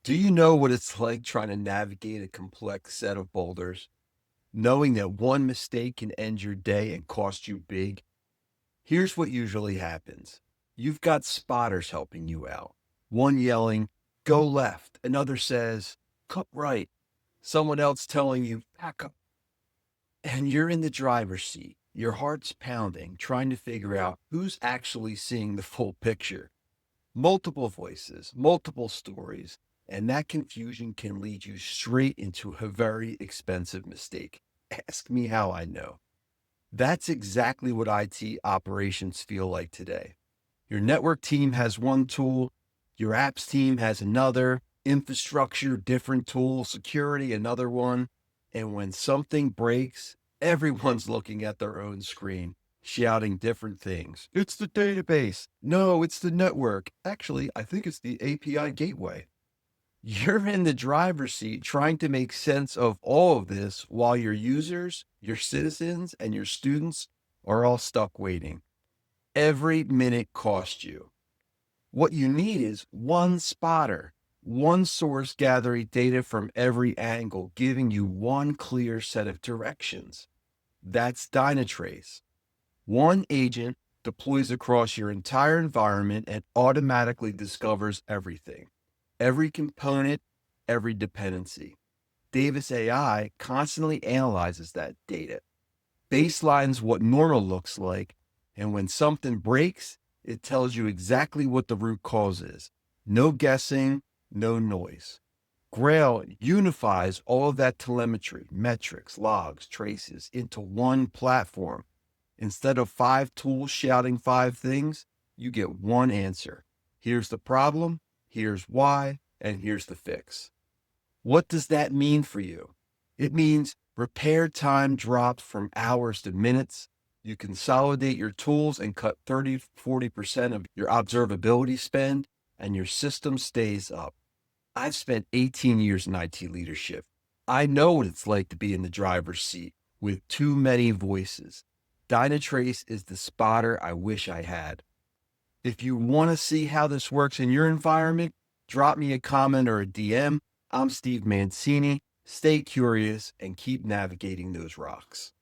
Do you know what it's like trying to navigate a complex set of boulders, knowing that one mistake can end your day and cost you big? Here's what usually happens. You've got spotters helping you out. One yelling, go left. Another says, cut right. Someone else telling you, back up. And you're in the driver's seat. Your heart's pounding, trying to figure out who's actually seeing the full picture. Multiple voices, multiple stories, and that confusion can lead you straight into a very expensive mistake. Ask me how I know. That's exactly what IT operations feel like today. Your network team has one tool, your apps team has another, infrastructure, different tool, security, another one. And when something breaks, everyone's looking at their own screen, shouting different things. It's the database. No, it's the network. Actually, I think it's the API gateway. You're in the driver's seat trying to make sense of all of this while your users, your citizens, and your students are all stuck waiting. Every minute costs you. What you need is one spotter, one source gathering data from every angle, giving you one clear set of directions. That's Dynatrace. One agent deploys across your entire environment and automatically discovers everything, every component, every dependency. Davis AI constantly analyzes that data, baselines what normal looks like, and when something breaks, it tells you exactly what the root cause is. No guessing, no noise. Grail unifies all of that telemetry, metrics, logs, traces into one platform. Instead of five tools shouting five things, you get one answer. Here's the problem, here's why, and here's the fix. What does that mean for you? It means repair time drops from hours to minutes. You consolidate your tools and cut 30-40% of your observability spend, and your system stays up. I've spent 18 years in IT leadership. I know what it's like to be in the driver's seat with too many voices. Dynatrace is the spotter I wish I had. If you want to see how this works in your environment, drop me a comment or a DM. I'm Steve Mancini. Stay curious and keep navigating those rocks.